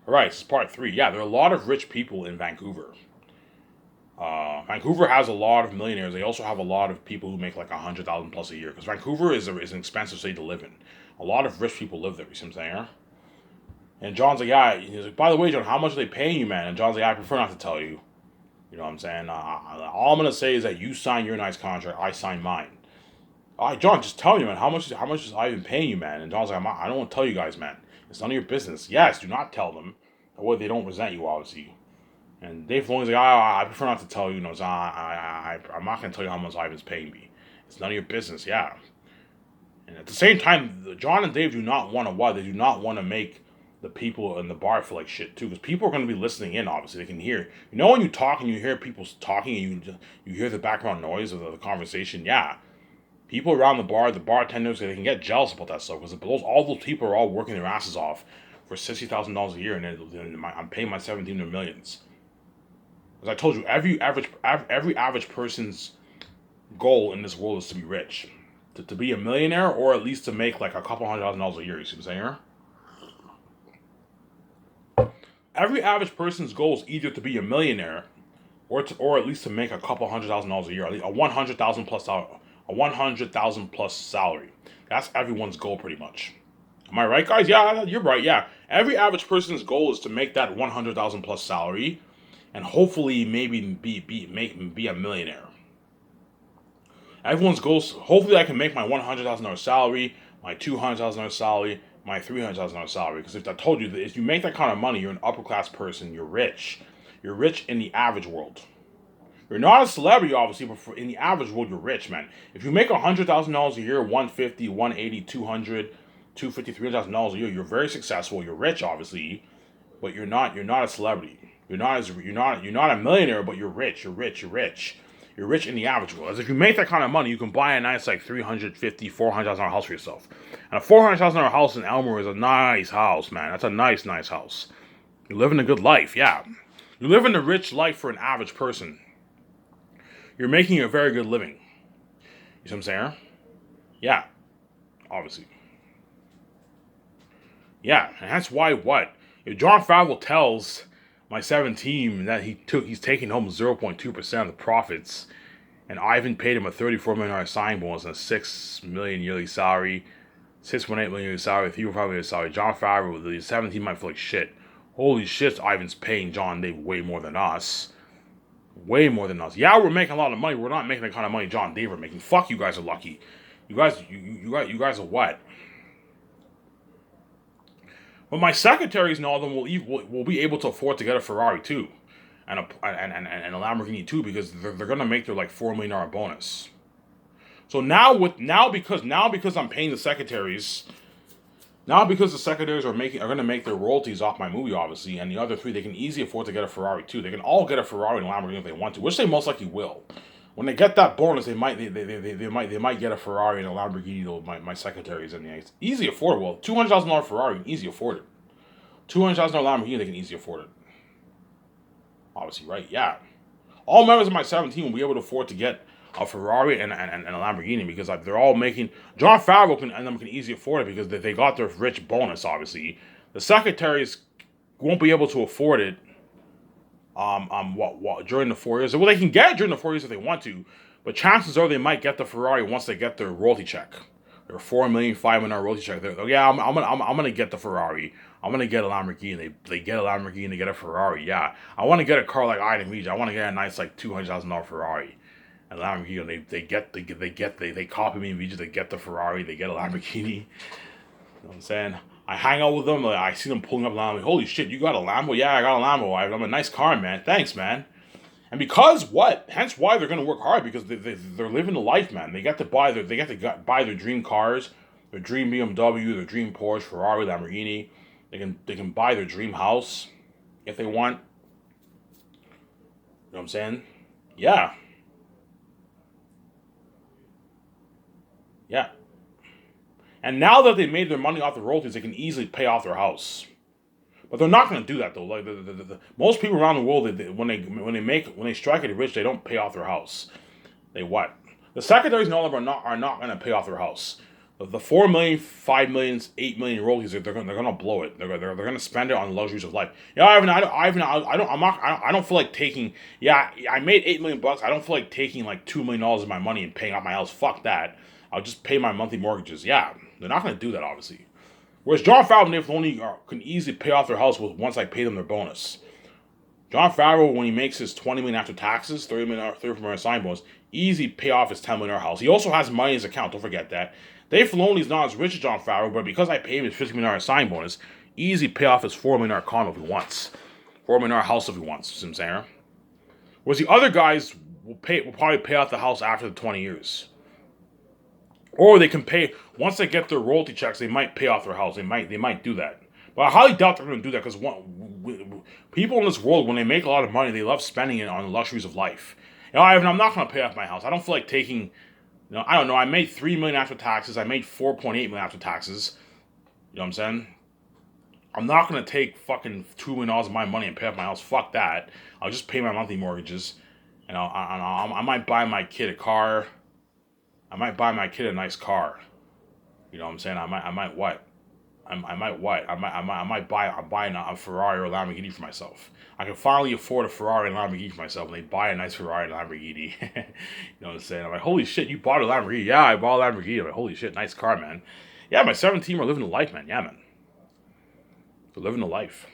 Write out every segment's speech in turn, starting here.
All right, this is part three. Yeah, there are a lot of rich people in Vancouver. Vancouver has a lot of millionaires. They also have a lot of people who make like 100,000 plus a year. Because Vancouver is an expensive city to live in. A lot of rich people live there. You see what I'm saying? And John's like, yeah. He's like, by the way, John, how much are they paying you, man? And John's like, yeah, I prefer not to tell you. You know what I'm saying? All I'm gonna say is that you sign your nice contract, I sign mine. All right, John, just tell me, man. How much is Ivan paying you, man? And John's like, I don't want to tell you guys, man. It's none of your business. Yes, do not tell them. Or they don't resent you, obviously. And Dave Filoni's like, I prefer not to tell you. No, so I'm not gonna tell you how much Ivan's paying me. It's none of your business. Yeah. And at the same time, John and Dave do not want to what? They do not want to make the people in the bar feel like shit too, because people are going to be listening in. Obviously, they can hear. You know when you talk and you hear people talking and you hear the background noise of the conversation. Yeah, people around the bar, the bartenders, they can get jealous about that stuff because all those people are all working their asses off for $60,000 a year, and I'm paying my 17 to millions. As I told you, every average person's goal in this world is to be rich, to be a millionaire, or at least to make like a couple $100,000 a year. You see what I'm saying? Every average person's goal is either to be a millionaire, or at least to make a couple $100,000 a year, at least a 100,000 plus a 100,000 plus salary. That's everyone's goal, pretty much. Am I right, guys? Yeah, you're right. Yeah, every average person's goal is to make that 100,000 plus salary, and hopefully maybe be a millionaire. Everyone's goals. Hopefully, I can make my $100,000 salary, my $200,000 salary, my $300,000 salary. Because if I told you that if you make that kind of money, you're an upper class person. You're rich. You're rich in the average world. You're not a celebrity, obviously, but in the average world, you're rich, man. If you make $100,000 a year, 150, 180, 200, 250, $300,000 a year, you're very successful. You're rich, obviously, but you're not. You're not a celebrity. You're not a millionaire, but you're rich. You're rich. You're rich. You're rich in the average world. As if you make that kind of money, you can buy a nice like 350, $400,000 house for yourself. And a $400,000 house in Elmore is a nice house, man. That's a nice, nice house. You're living a good life, yeah. You're living a rich life for an average person. You're making a very good living. You see what I'm saying? Yeah, obviously. Yeah, and that's why what? If John Favreau tells my 17 that he's taking home 0.2% of the profits, and Ivan paid him a $34 million signing bonus and a $6 million yearly salary, $6.8 million yearly salary, $3.5 million salary. John Favreau, the 17 might feel like shit. Holy shit, Ivan's paying John and Dave way more than us. Way more than us. Yeah, we're making a lot of money. We're not making the kind of money John and Dave are making. Fuck, you guys are lucky. You guys are what? But my secretaries and all of them will be able to afford to get a Ferrari too, and a Lamborghini too, because they're gonna make their like $4 million bonus. So now because I'm paying the secretaries, now because the secretaries are gonna make their royalties off my movie, obviously, and the other three, they can easily afford to get a Ferrari too. They can all get a Ferrari and a Lamborghini if they want to, which they most likely will. When they get that bonus, they might get a Ferrari and a Lamborghini. Though my secretaries, and it's easy affordable. $200,000 Ferrari, easy afford it. $200,000 Lamborghini, they can easily afford it. Obviously, right? Yeah. All members of my 17 will be able to afford to get a Ferrari and a Lamborghini because they're all making. John Favreau and them can easily afford it because they got their rich bonus. Obviously, the secretaries won't be able to afford it. What during the 4 years? Well, they can get it during the 4 years if they want to, but chances are they might get the Ferrari once they get their royalty check. Their $4 million, $5 million royalty check. Yeah, I'm gonna get the Ferrari. I'm gonna get a Lamborghini. They get a Lamborghini, they get a Ferrari. Yeah, I want to get a car like Iron Media. I want to get a nice like $200,000 Ferrari. And Lamborghini, they copy me in Vija. They get the Ferrari. They get a Lamborghini. You know what I'm saying? I hang out with them. Like, I see them pulling up Lambo. Holy shit, you got a Lambo? Yeah, I got a Lambo. I'm a nice car, man. Thanks, man. And because what? Hence why they're gonna work hard because they're living the life, man. They get to buy their dream cars, their dream BMW, their dream Porsche, Ferrari, Lamborghini. They can buy their dream house if they want. You know what I'm saying? Yeah, yeah. And now that they made their money off the royalties, they can easily pay off their house. But they're not going to do that though. Like most people around the world, when they strike it rich, they don't pay off their house. They what? The secretaries and all of them are not going to pay off their house. The 4 million, 5 million, 8 million royalties, they're gonna blow it. They're gonna spend it on the luxuries of life. Yeah, I don't feel like taking. Yeah, I made $8 million. I don't feel like taking like $2 million of my money and paying off my house. Fuck that. I'll just pay my monthly mortgages. Yeah, they're not gonna do that, obviously. Whereas Jon Favreau and Dave Filoni can easily pay off their house with once I pay them their bonus. Jon Favreau, when he makes his $20 million after taxes, $30 million sign bonus, easy pay off his $10 million house. He also has money in his account. Don't forget that. Dave Filoni's not as rich as Jon Favreau, but because I pay him his $50 million sign bonus, easy pay off his $4 million condo if he wants, $4 million house if he wants. See what I'm saying? Whereas the other guys will probably pay off the house after the 20 years. Or they can pay once they get their royalty checks. They might pay off their house. They might do that. But I highly doubt they're going to do that because people in this world, when they make a lot of money, they love spending it on the luxuries of life. I'm not going to pay off my house. I don't feel like taking. I don't know. I made $3 million after taxes. I made $4.8 million after taxes. You know what I'm saying? I'm not going to take fucking $2 million of my money and pay off my house. Fuck that. I'll just pay my monthly mortgages, and I might buy my kid a car. I might buy my kid a nice car. You know what I'm saying? I might buy a Ferrari or a Lamborghini for myself. I can finally afford a Ferrari and Lamborghini for myself, and they buy a nice Ferrari and Lamborghini. You know what I'm saying? I'm like, holy shit, you bought a Lamborghini? Yeah, I bought a Lamborghini. I'm like, holy shit, nice car, man. Yeah, my 17 are living the life, man. Yeah, man. They're living the life.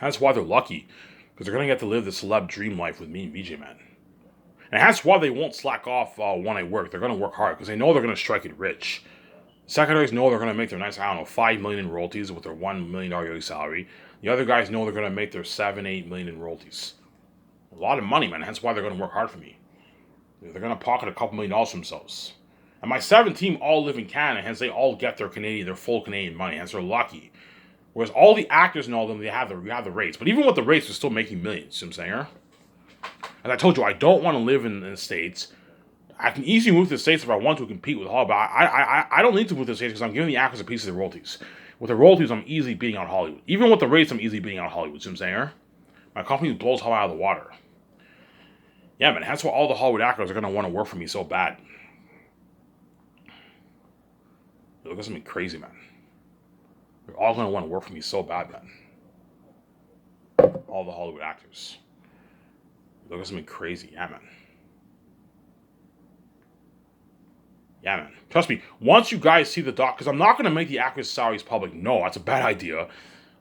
That's why they're lucky, because they're going to get to live the celeb dream life with me and VJ, man. And that's why they won't slack off when I work. They're going to work hard, because they know they're going to strike it rich. Secondaries know they're going to make their nice, $5 million in royalties with their $1 million yearly salary. The other guys know they're going to make their $7-8 million in royalties. A lot of money, man. Hence why they're going to work hard for me. They're going to pocket a couple $1 million for themselves. And my 7 team all live in Canada, hence they all get their full Canadian money, hence they're lucky. Whereas all the actors and all them, they have the rates. But even with the rates, they're still making millions. You know what I'm saying? As I told you, I don't want to live in the States. I can easily move to the States if I want to compete with Hollywood, but I don't need to move to the States because I'm giving the actors a piece of the royalties. With the royalties, I'm easily beating out Hollywood. Even with the rates, I'm easily beating out Hollywood. See what I'm saying? My company blows Hollywood out of the water. Yeah, man, that's why all the Hollywood actors are going to want to work for me so bad. Look at something crazy, man. They're all going to want to work for me so bad, man. All the Hollywood actors. Look at something crazy. Yeah, man. Yeah, man. Trust me, once you guys see the doc, because I'm not going to make the actors' salaries public. No, that's a bad idea.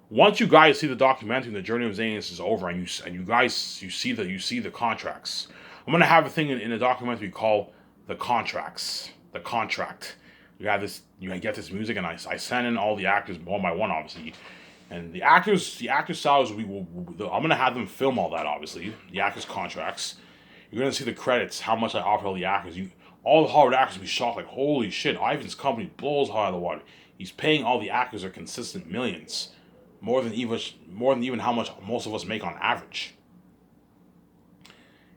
Once you guys see the documentary, The Journey of Zaynus is over, and you guys see the contracts. I'm going to have a thing in the documentary called The Contracts. The Contract. You get this music, and I send in all the actors one by one, obviously. And the actors' salaries I'm going to have them film all that, obviously. The actors' contracts. You're going to see the credits, how much I offer all the actors. All the Hollywood actors will be shocked, like, holy shit, Ivan's company blows high out of the water. He's paying all the actors their consistent millions. More than even how much most of us make on average.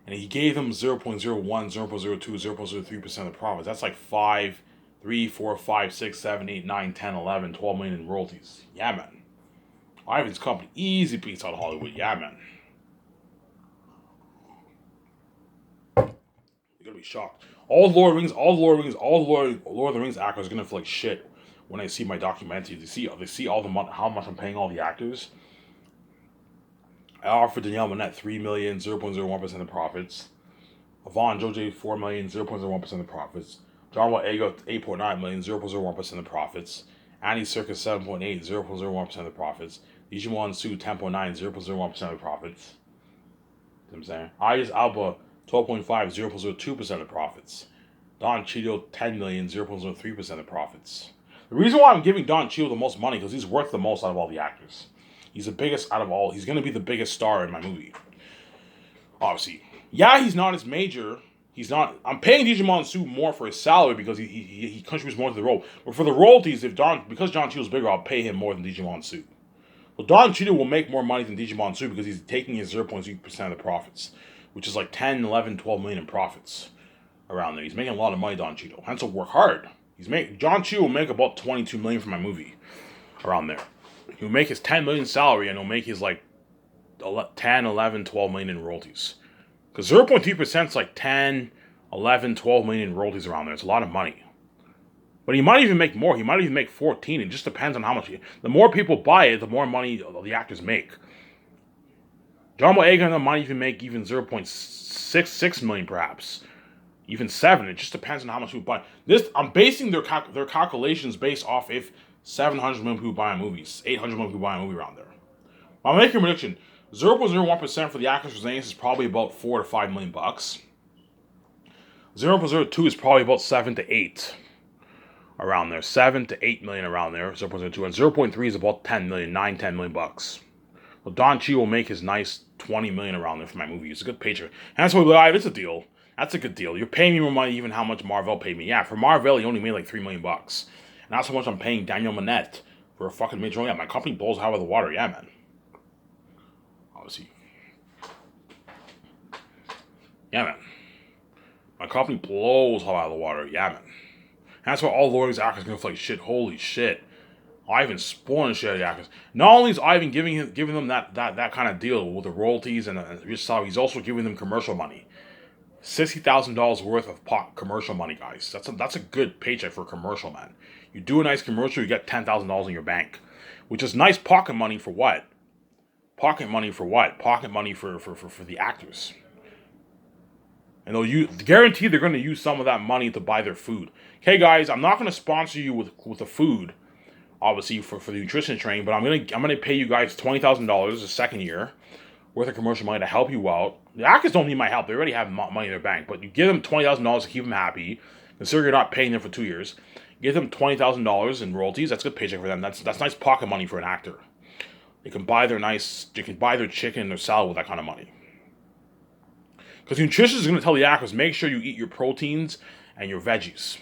And he gave them 0.01, 0.02, 0.03% of the profits. That's like 5, 3, 4, 5, 6, 7, 8, 9, 10, 11, 12 million in royalties. Yeah, man. Ivan's company easy beats out Hollywood. Yeah, man. You're gonna be shocked. All the Lord of the Rings actors are gonna feel like shit when I see my documentary. They see all the money, how much I'm paying all the actors. I offered Danielle Minette $3 million, 0.01% of profits. Yvonne Joj $4 million, 0.01% of profits. John Boyega $8.9 million, 0.01% of profits. Andy Serkis $7.8, 0.01% of profits. Digimon Su $10.9, 0.01% of profits. You know what I'm saying? Idris Alba 12.5, 0.02% of profits. Don Cheadle, $10 million, 0.03% of profits. The reason why I'm giving Don Cheadle the most money, because he's worth the most out of all the actors. He's the biggest out of all. He's going to be the biggest star in my movie. Obviously. Yeah, he's not as major. He's not. I'm paying Digimon Su more for his salary because he contributes more to the role. But for the royalties, because Don Cheadle's bigger, I'll pay him more than Digimon Su. Well, Don Cheadle will make more money than Digimon Su because he's taking his 0.2% of the profits, which is like 10, 11, 12 million in profits around there. He's making a lot of money, Don Cheadle. Hence, he'll work hard. Don Cheadle will make about 22 million for my movie around there. He'll make his 10 million salary and he'll make his like 10, 11, 12 million in royalties. Because 0.2% is like 10, 11, 12 million in royalties around there. It's a lot of money. But he might even make more. He might even make 14. It just depends on how much. The more people buy it, the more money the actors make. John Boyega might even make even 0.66 million, perhaps even 7. It just depends on how much people buy. This I'm basing their calculations based off if 700 million people buy movies, 800 million people buy a movie around there. I'm making a prediction. 0.01% for the actors for Zanis is probably about $4 to $5 million bucks. 0.02 is probably about 7 to 8 around there. 7 to 8 million around there. 0.02 and 0.3 is about 10 million, 10 million bucks. So Don Cheadle will make his nice 20 million around there for my movie. It's a good paycheck. And that's why we're like, it's a deal. That's a good deal. You're paying me more money even how much Marvel paid me. Yeah, for Marvel he only made like 3 million bucks. And that's how much I'm paying Daniel Manette for a fucking major role. Yeah, my company blows out of the water. Yeah, man. Obviously. Yeah, man. My company blows hell out of the water. Yeah, man. And that's why all lawyers actors gonna feel like shit. Holy shit. Ivan's spoiling the shit out of the actors. Not only is Ivan giving them that kind of deal with the royalties and he's also giving them commercial money. $60,000 worth of commercial money, guys. That's a good paycheck for a commercial, man. You do a nice commercial, you get $10,000 in your bank, which is nice pocket money for what? Pocket money for what? Pocket money for the actors. And guaranteed they're going to use some of that money to buy their food. Okay, guys, I'm not going to sponsor you with the food, obviously for the nutrition training, but I'm gonna pay you guys $20,000 a second year worth of commercial money to help you out. The actors don't need my help; they already have money in their bank. But you give them $20,000 to keep them happy. Consider you're not paying them for 2 years. Give them $20,000 in royalties. That's a good paycheck for them. That's nice pocket money for an actor. They can buy their chicken and their salad with that kind of money. Because the nutritionist is going to tell the actors, make sure you eat your proteins and your veggies.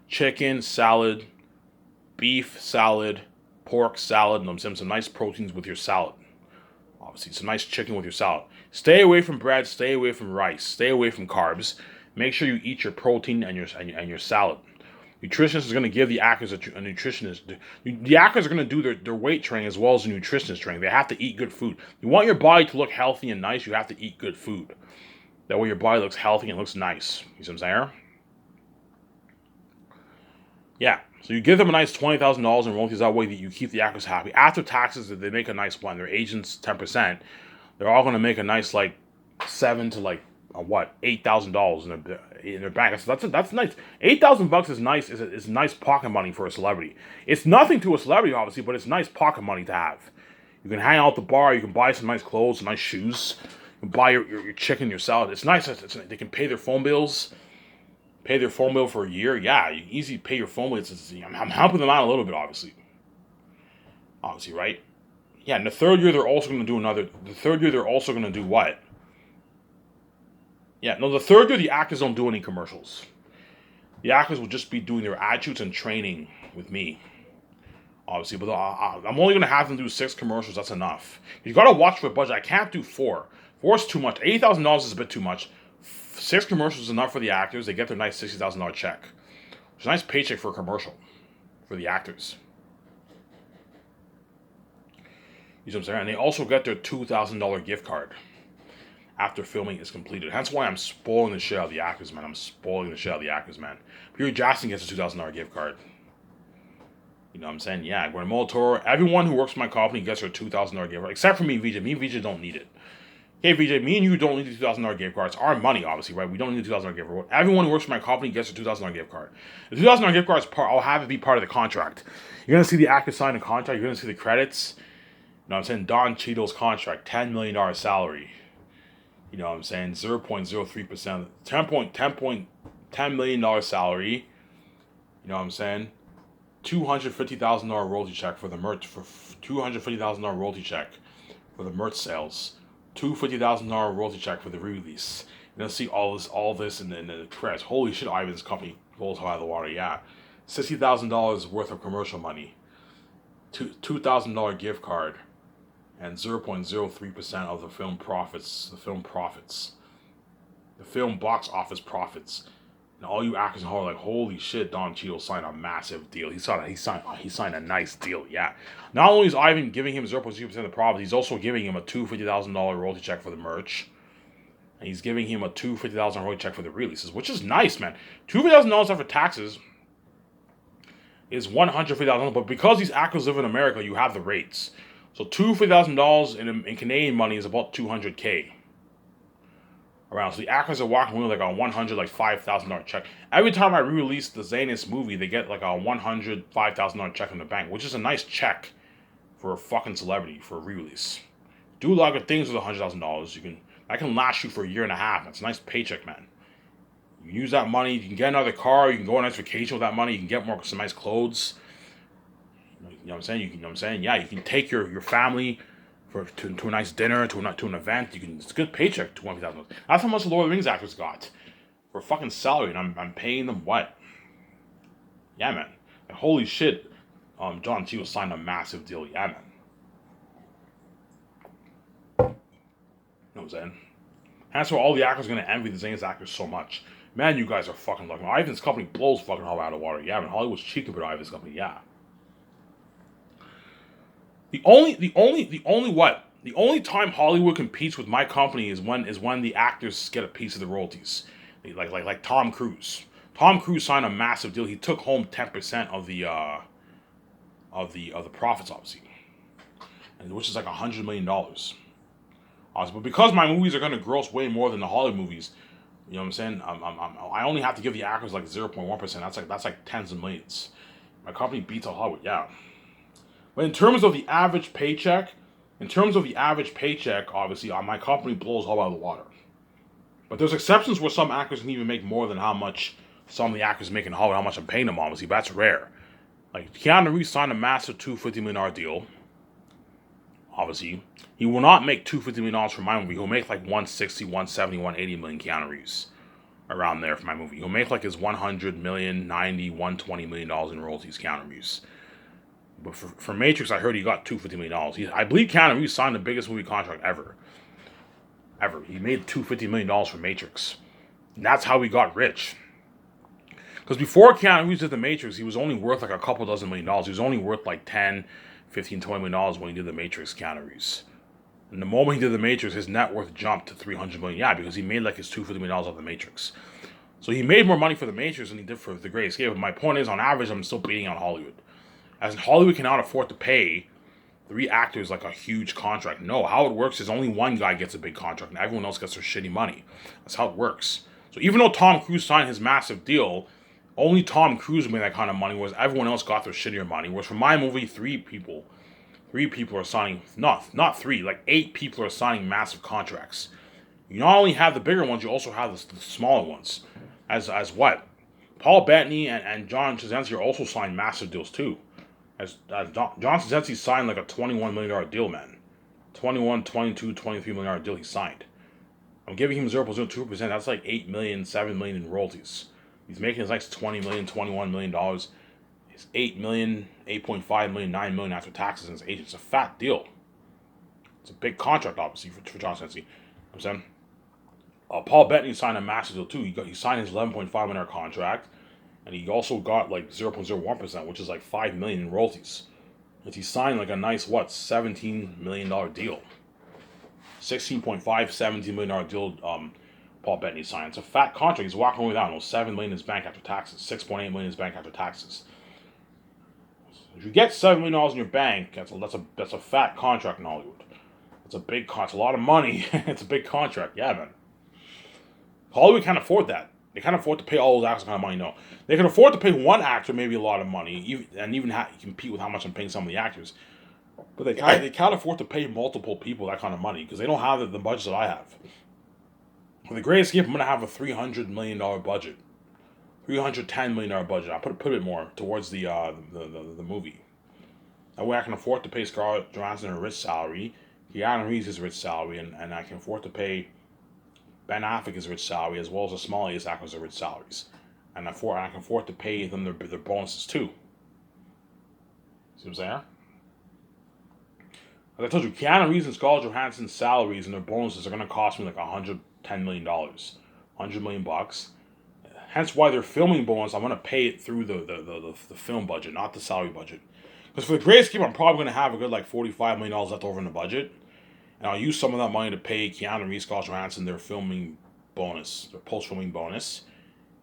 Chicken, salad, beef, salad, pork, salad, and some nice proteins with your salad. Obviously, some nice chicken with your salad. Stay away from bread, stay away from rice, stay away from carbs. Make sure you eat your protein and your salad. Nutritionist is going to give the actors a nutritionist. The actors are going to do their weight training as well as the nutritionist training. They have to eat good food. You want your body to look healthy and nice, you have to eat good food. That way your body looks healthy and looks nice. You see what I'm saying? Yeah. So you give them a nice $20,000 in royalties. That way that you keep the actors happy. After taxes, they make a nice one. Their agents 10%. They're all going to make a nice like $7,000 to like $8,000 in their bank. So that's nice. $8,000 is nice. Is nice pocket money for a celebrity. It's nothing to a celebrity, obviously, but it's nice pocket money to have. You can hang out at the bar. You can buy some nice clothes, some nice shoes. You can buy your chicken, your salad. It's nice. They can pay their phone bills. Pay their phone bill for a year. Yeah, you can easily pay your phone bill. I'm helping them out a little bit, obviously. Obviously, right? Yeah, and the third year they're also going to do what? Yeah, no, the third year the actors don't do any commercials. The actors will just be doing their ad shoots and training with me. Obviously, but I'm only going to have them do 6 commercials. That's enough. You got to watch for a budget. I can't do 4. 4 is too much. $80,000 is a bit too much. 6 commercials is enough for the actors. They get their nice $60,000 check. It's a nice paycheck for a commercial for the actors. You know what I'm saying? And they also get their $2,000 gift card after filming is completed. That's why I'm spoiling the shit out of the actors, man. Peter Jackson gets a $2,000 gift card. You know what I'm saying? Yeah, Guillermo del Toro, everyone who works for my company gets their $2,000 gift card, except for me and VJ. Me and VJ don't need it. Hey, VJ, me and you don't need the $2,000 gift card. It's our money, obviously, right? We don't need the $2,000 gift card. Everyone who works for my company gets a $2,000 gift card. The $2,000 gift card I'll have it be part of the contract. You're going to see the actor sign a contract. You're going to see the credits. You know what I'm saying? Don Cheadle's contract, $10 million salary. You know what I'm saying? 0.03%. $10 million salary. You know what I'm saying? $250,000 royalty check for the merch. For $250,000 royalty check for the merch sales. $250,000 royalty check for the re-release. You're gonna see all this in the credits. Holy shit, Ivan's company blows out of the water. Yeah, $60,000 worth of commercial money, $2,000 gift card, and 0.03% of the film profits. The film box office profits. And all you actors in Hollywood are like, holy shit, Don Cheadle signed a massive deal. He signed a nice deal, yeah. Not only is Ivan giving him 0.2% of the profits, he's also giving him a $250,000 royalty check for the merch. And he's giving him a $250,000 royalty check for the releases, which is nice, man. $250,000 after taxes. is $150,000. But because these actors live in America, you have the rates. So $250,000 in Canadian money is about $200K around. So the actors are walking away with like a $105,000 check. Every time I re-release the Zanus movie, they get like a $105,000 check in the bank, which is a nice check for a fucking celebrity for a re-release. Do a lot of good things with $100,000. That can last you for a year and a half. That's a nice paycheck, man. You can use that money. You can get another car. You can go on a nice vacation with that money. You can get some nice clothes. You know what I'm saying? You know what I'm saying? Yeah, you can take your family to a nice dinner, to an event. It's a good paycheck, $250,000. That's how much the Lord of the Rings actors got for a fucking salary, and I'm paying them what? Yeah, man. Like, holy shit. John T was signed a massive deal. Yeah, man. You know what I'm saying? And that's why all the actors are gonna envy the Zanus actors so much. Man, you guys are fucking lucky. Ivan's company blows fucking Hollywood out of water. Yeah, man. Hollywood's cheeky with Ivan's company. Yeah. The only time Hollywood competes with my company is when the actors get a piece of the royalties. Like Tom Cruise. Tom Cruise signed a massive deal. He took home 10% of the profits, obviously, which is like $100 million. But because my movies are going to gross way more than the Hollywood movies, you know what I'm saying? I only have to give the actors like 0.1%. That's like tens of millions. My company beats out Hollywood, yeah. But in terms of the average paycheck, obviously, my company blows Hollywood out of the water. But there's exceptions where some actors can even make more than how much some of the actors make in Hollywood, how much I'm paying them, obviously, but that's rare. Like, Keanu Reeves signed a massive $250 million deal. Obviously, he will not make $250 million for my movie. He'll make like 160, 170, 180 million Keanu Reeves. Around there for my movie. He'll make like his 100 million, 90, 120 million dollars in royalties, Keanu Reeves. But for Matrix, I heard he got $250 million. I believe Keanu Reeves signed the biggest movie contract ever. He made $250 million for Matrix. And that's how he got rich. Because before Keanu Reeves did the Matrix, he was only worth like a couple dozen million dollars. He was only worth like 10, 15, $20 million when he did the Matrix, Keanu Reeves. And the moment he did the Matrix, his net worth jumped to $300 million. Yeah, because he made like his $250 million off the Matrix. So he made more money for the Matrix than he did for The Great Escape. But my point is, on average, I'm still beating out Hollywood. As in, Hollywood cannot afford to pay 3 actors like a huge contract. No, how it works is only one guy gets a big contract and everyone else gets their shitty money. That's how it works. So even though Tom Cruise signed his massive deal, only Tom Cruise made that kind of money, whereas everyone else got their shittier money. Whereas for my movie, 3 people are signing, not 3, like 8 people are signing massive contracts. You not only have the bigger ones, you also have the smaller ones. As what? Paul Bettany and John Krasinski are also signed massive deals too. As John Krasinski signed like a $21 million deal, man. 21, 22, $23 million deal he signed. I'm giving him 0.02%. That's like $8 million, $7 million in royalties. He's making his like $20 million, $21 million. It's $8 million, $8.5 million, $9 million after taxes and his agent. It's a fat deal. It's a big contract, obviously, for John Krasinski. You know what I'm saying? Paul Bettany signed a massive deal too. He signed his $11.5 million contract, and he also got like 0.01%, which is like $5 million in royalties. And he signed like a nice $17 million deal. $16.5, $17 million deal. Paul Bettany signed. It's a fat contract. He's walking away without $7 million in his bank after taxes. $6.8 million in his bank after taxes. If you get $7 million in your bank, that's a fat contract in Hollywood. It's a big contract. It's a lot of money. It's a big contract. Yeah, man. Hollywood can't afford that. They can't afford to pay all those actors kind of money. No, they can afford to pay one actor maybe a lot of money, and even compete with how much I'm paying some of the actors. But they can't afford to pay multiple people that kind of money because they don't have the budget that I have. For The Great Escape, I'm gonna have a $300 million budget, $310 million budget. I put it more towards the movie. That way I can afford to pay Scarlett Johansson a rich salary, Keanu Reeves his rich salary, and I can afford to pay Ben Affleck his rich salary, as well as the small A actors rich salaries. And I can afford to pay them their bonuses too. See what I'm saying? As I told you, Keanu Reeves and Scarlett Johansson's salaries and their bonuses are going to cost me like $110 million. $100 million bucks. Hence why their filming bonus, I'm going to pay it through the film budget, not the salary budget. Because for The Great Escape, I'm probably going to have a good like $45 million left over in the budget. And I'll use some of that money to pay Keanu Reeves, Scarlett Johansson their filming bonus, their post-filming bonus.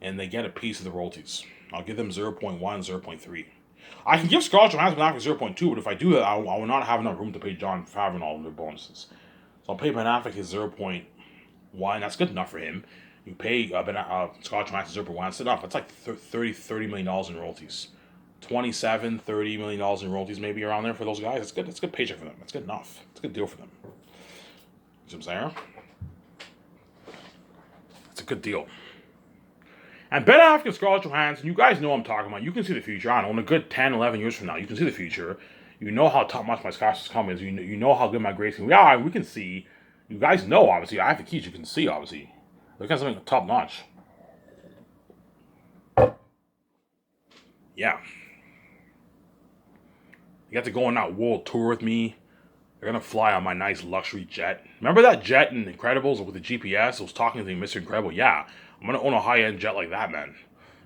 And they get a piece of the royalties. I'll give them 0.1, 0.3. I can give Scarlett Johansson Ben Affleck 0.2, but if I do that, I will not have enough room to pay Jon Favreau all of their bonuses. So I'll pay Ben Affleck his 0.1. That's good enough for him. You pay Scarlett Johansson 0.1. That's enough. That's like $30 million in royalties. $30 million in royalties maybe around there for those guys. That's good. That's a good paycheck for them. That's good enough. It's a good deal for them. You know what I'm saying? It's a good deal. And Ben Affleck and Scarlett Johansson, you guys know what I'm talking about. You can see the future. I don't know, in a good 10, 11 years from now, you can see the future. You know how top notch my Scottish comedy is. You know how good my Grace can be. Yeah, we can see. You guys know, obviously. I have the keys. You can see, obviously. Look at something top notch. Yeah. You got to go on that world tour with me. They're going to fly on my nice luxury jet. Remember that jet in Incredibles with the GPS? I was talking to Mr. Incredible. Yeah, I'm going to own a high-end jet like that, man.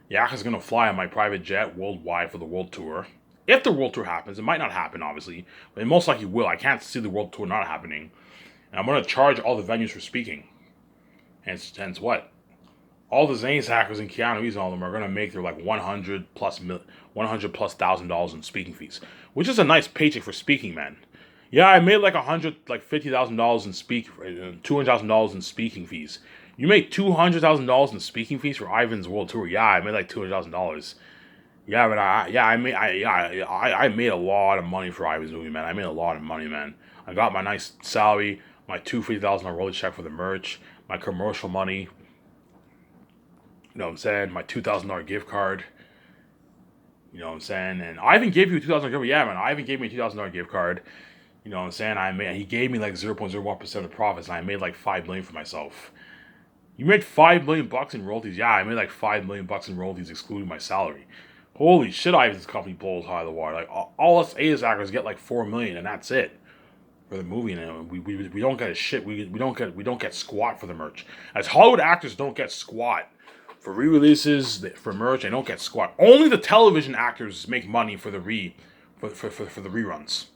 Yaka's going to fly on my private jet worldwide for the world tour. If the world tour happens, it might not happen, obviously. But it most likely will. I can't see the world tour not happening. And I'm going to charge all the venues for speaking. Hence what? All the Zane's hackers and Keanu Reeves and all of them are going to make their like $100 plus $1,000 in speaking fees. Which is a nice paycheck for speaking, man. Yeah, I made like $50,000 in $200,000 in speaking fees. You made $200,000 in speaking fees for Ivan's World Tour. Yeah, I made like $200,000. Yeah, but I made a lot of money for Ivan's movie, man. I made a lot of money, man. I got my nice salary, my $250,000 royalty check for the merch, my commercial money. You know what I'm saying? My $2,000 gift card. You know what I'm saying? And Ivan gave you a $2,000 gift card. Yeah, man. Ivan gave me a $2,000 gift card. You know what I'm saying? He gave me like 0.01% of profits, and I made like $5 million for myself. You made $5 million in royalties? Yeah, I made like $5 million in royalties, excluding my salary. Holy shit! Ivan's company blows high of the water. Like all us A-list actors get like $4 million, and that's it for the movie. And we don't get a shit. We don't get squat for the merch. As Hollywood actors don't get squat for re-releases, for merch. They don't get squat. Only the television actors make money for the reruns.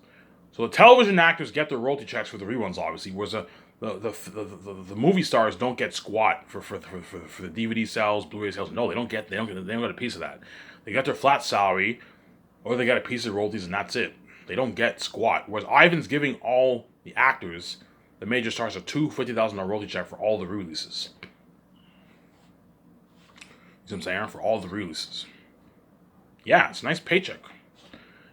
So the television actors get their royalty checks for the reruns, obviously, whereas the movie stars don't get squat for the DVD sales, Blu-ray sales. No, they don't get a piece of that. They get their flat salary, or they get a piece of royalties, and that's it. They don't get squat. Whereas Ivan's giving all the actors, the major stars, a $50,000 royalty check for all the releases. You know what I'm saying? For all the releases. Yeah, it's a nice paycheck.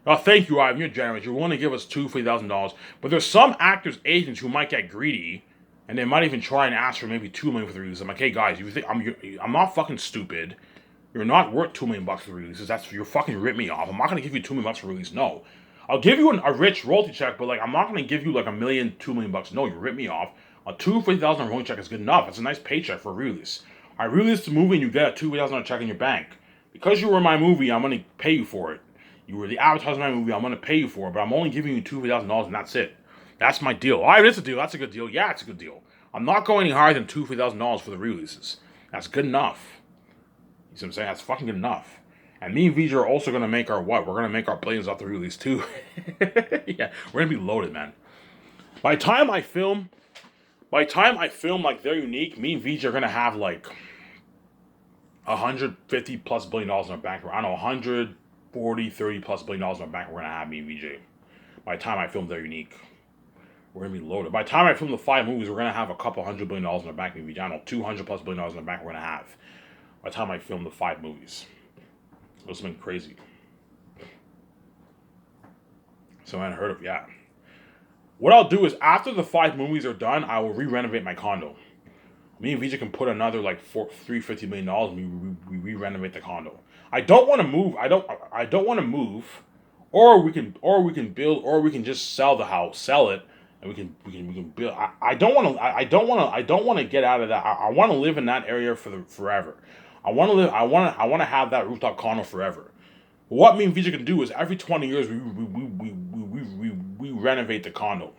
Oh, thank you, Ivan. You're generous. You're willing to give us $50,000. But there's some actors' agents who might get greedy, and they might even try and ask for maybe $2 million for the release. I'm like, hey guys, you think I'm not fucking stupid. You're not worth $2 million for the releases. You're fucking rip me off. I'm not gonna give you $2 million for release. No, I'll give you a rich royalty check, but like I'm not gonna give you like $1 million, $2 million. No, you rip me off. A $50,000 royalty check is good enough. It's a nice paycheck for a release. I released the movie and you get a $2,000 check in your bank. Because you were in my movie, I'm gonna pay you for it. You were the advertiser of my movie, I'm going to pay you for it, but I'm only giving you $2,000 and that's it. That's my deal. All right, it's a deal. That's a good deal. Yeah, it's a good deal. I'm not going any higher than $2,000 for the releases. That's good enough. You see what I'm saying? That's fucking good enough. And me and VJ are also going to make our what? We're going to make our billions off the release too. Yeah, we're going to be loaded, man. By the time I film like They're Unique, me and VJ are going to have like $150 plus billion in our bank. I don't know, 140, 30 plus billion dollars in my bank we're going to have, me and VJ. By the time I film They're Unique, we're going to be loaded. By the time I film the 5 movies, we're going to have a couple $100 billion in our bank, me and VJ. I don't know, 200 plus billion dollars in the bank we're going to have. By the time I film the 5 movies. It's been crazy. So I heard of, yeah. What I'll do is, after the 5 movies are done, I will re-renovate my condo. Me and VJ can put another like $350 million and we re-renovate the condo. I don't want to move. I don't want to move, or we can build, or we can just sell the house, sell it, and we can build. I don't want to get out of that. I want to live in that area forever. I want to have that rooftop condo forever. But what me and VJ can do is every 20 years we renovate the condo.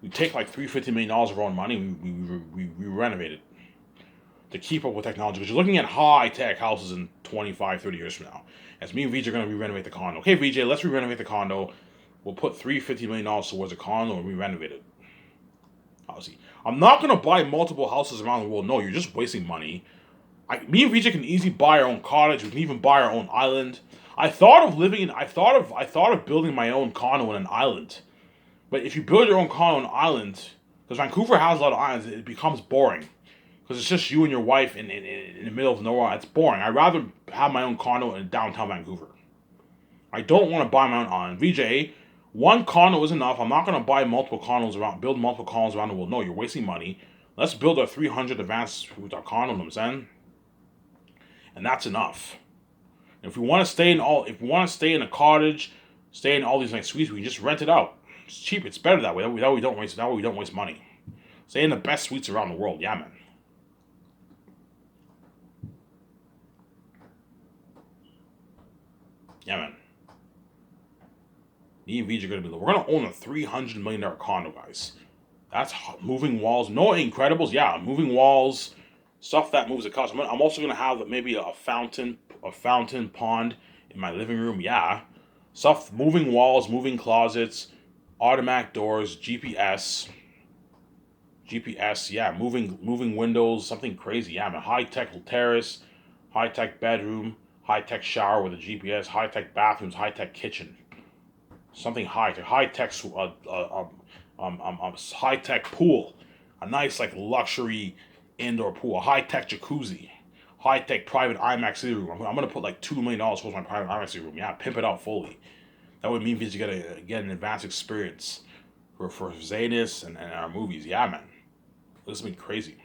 We take like $350 million of our own money. We renovate it to keep up with technology. Because you're looking at high-tech houses in 25, 30 years from now. As me and VJ are going to re-renovate the condo. Okay, VJ, let's re-renovate the condo. We'll put $350 million towards the condo and re-renovate it. Obviously, I'm not going to buy multiple houses around the world. No, you're just wasting money. Me and VJ can easily buy our own cottage. We can even buy our own island. I thought of living in. I thought of building my own condo in an island. But if you build your own condo on an island, because Vancouver has a lot of islands, it becomes boring. Because it's just you and your wife in the middle of nowhere. It's boring. I'd rather have my own condo in downtown Vancouver. I don't want to buy my own island. VJ, one condo is enough. I'm not going to buy multiple condos build multiple condos around the world. No, you're wasting money. Let's build a 300 advanced with our condo, you know what I'm saying? And that's enough. If we want to stay in a cottage, stay in all these nice suites, we can just rent it out. It's cheap. It's better that way. That way we don't waste money. Stay in the best suites around the world. Yeah, man. Yeah, man. Me and VJ are gonna be. We're gonna own a $300 million condo, guys. That's moving walls. No Incredibles. Yeah, moving walls, stuff that moves the couch. I'm also gonna have maybe a fountain pond in my living room. Yeah, stuff, moving walls, moving closets, automatic doors, GPS. Yeah, moving windows, something crazy. Yeah, I'm a high tech terrace, high tech bedroom, high tech shower with a GPS, high tech bathrooms, high tech kitchen, something high tech high tech pool, a nice like luxury indoor pool, a high tech jacuzzi, high tech private IMAX city room. I'm gonna put like $2 million towards my private IMAX city room. Yeah, pimp it out fully. That would mean you get an advanced experience for Zanus and our movies. Yeah, man. This has been crazy.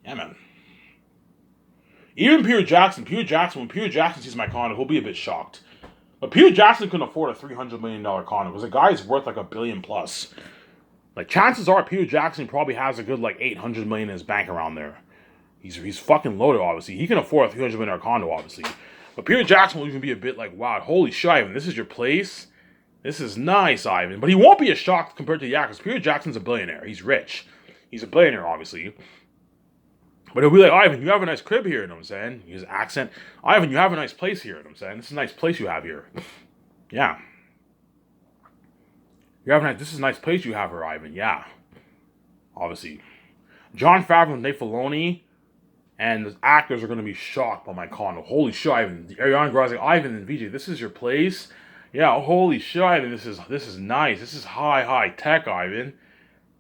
Yeah, man. Even Peter Jackson, when Peter Jackson sees my condo, he'll be a bit shocked. But Peter Jackson couldn't afford a $300 million condo because the guy's worth like $1 billion plus. Like chances are Peter Jackson probably has a good like 800 million in his bank around there. He's fucking loaded, obviously. He can afford a $300 million condo, obviously. But Peter Jackson will even be a bit like, wow, holy shit, Ivan, this is your place? This is nice, Ivan. But he won't be as shocked compared to because Peter Jackson's a billionaire. He's rich. He's a billionaire, obviously. But he'll be like, Ivan, you have a nice crib here, you know what I'm saying? His accent. Ivan, you have a nice place here, you know what I'm saying? This is a nice place you have here. Yeah. This is a nice place you have here, Ivan. Yeah. Obviously. Jon Favreau and Dave Filoni and the actors are going to be shocked by my condo. Holy shit, Ivan. Ariana Grande, Ivan and VJ, this is your place? Yeah, holy shit, Ivan. This is nice. This is high tech, Ivan.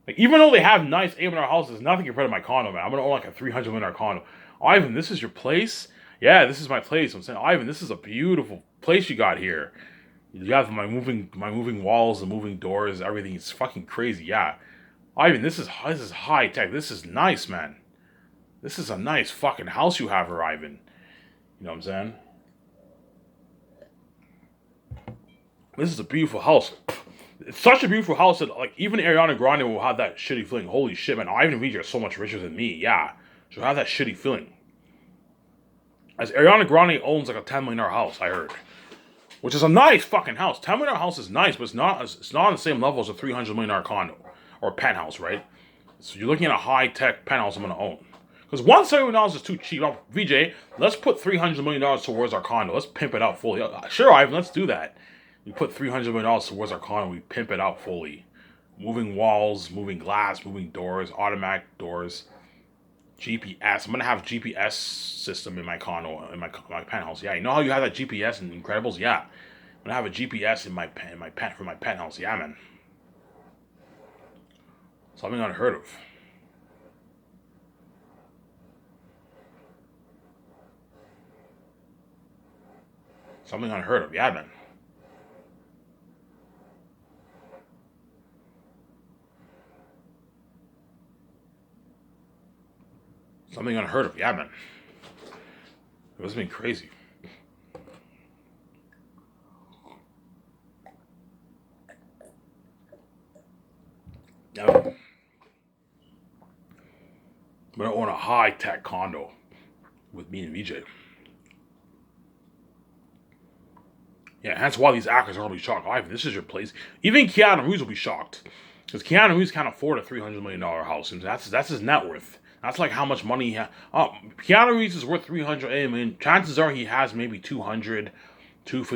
Like, even though they have nice $8 million houses, nothing compared to my condo, man. I'm going to own like a $300 million condo. Ivan, this is your place? Yeah, this is my place. I'm saying, Ivan, this is a beautiful place you got here. You have my moving walls, the moving doors, everything. It's fucking crazy. Yeah, Ivan, this is high tech. This is nice, man. This is a nice fucking house you have here, Ivan. You know what I'm saying? This is a beautiful house. It's such a beautiful house that like even Ariana Grande will have that shitty feeling. Holy shit, man! Ivan and VJ are so much richer than me. Yeah, she'll have that shitty feeling. As Ariana Grande owns like a $10 million house, I heard. Which is a nice fucking house. $10 million house is nice, but it's not on the same level as a $300 million condo or penthouse, right? So you're looking at a high tech penthouse I'm gonna own. Because $170 million is too cheap. Now, VJ, let's put $300 million towards our condo. Let's pimp it out fully. Sure, Ivan, let's do that. We put $300 million towards our condo. We pimp it out fully. Moving walls, moving glass, moving doors, automatic doors, GPS. I'm gonna have a GPS system in my condo, in my penthouse. Yeah, you know how you have that GPS in Incredibles? Yeah, I'm gonna have a GPS in my penthouse. Yeah, man. Something unheard of. Something unheard of. Yeah, man. Something unheard of. Yeah, man. It must have been crazy. Yeah. I'm gonna own a high-tech condo with me and VJ. Yeah, that's why these actors are gonna be shocked. Ivan, this is your place. Even Keanu Reeves will be shocked. Because Keanu Reeves can't afford a $300 million house. And that's his net worth. That's like how much money he has. Keanu Reeves is worth $380 million. Chances are he has maybe $250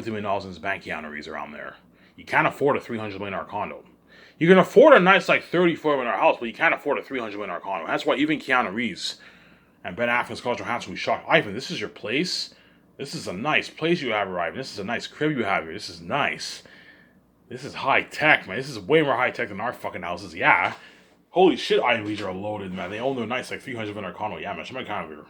million in his bank. Keanu Reeves around there. You can't afford a $300 million condo. You can afford a nice like $34 million house, but you can't afford a $300 million condo. That's why even Keanu Reeves and Ben Affleck's Scarlett Johansson will be shocked. Ivan, this is your place. This is a nice place you have arrived. This is a nice crib you have here. This is nice. This is high tech, man. This is way more high tech than our fucking houses. Yeah. Holy shit, Iron Legion are loaded, man. They own their nice, like 300 in our condo. Yeah, man. Show my condo here.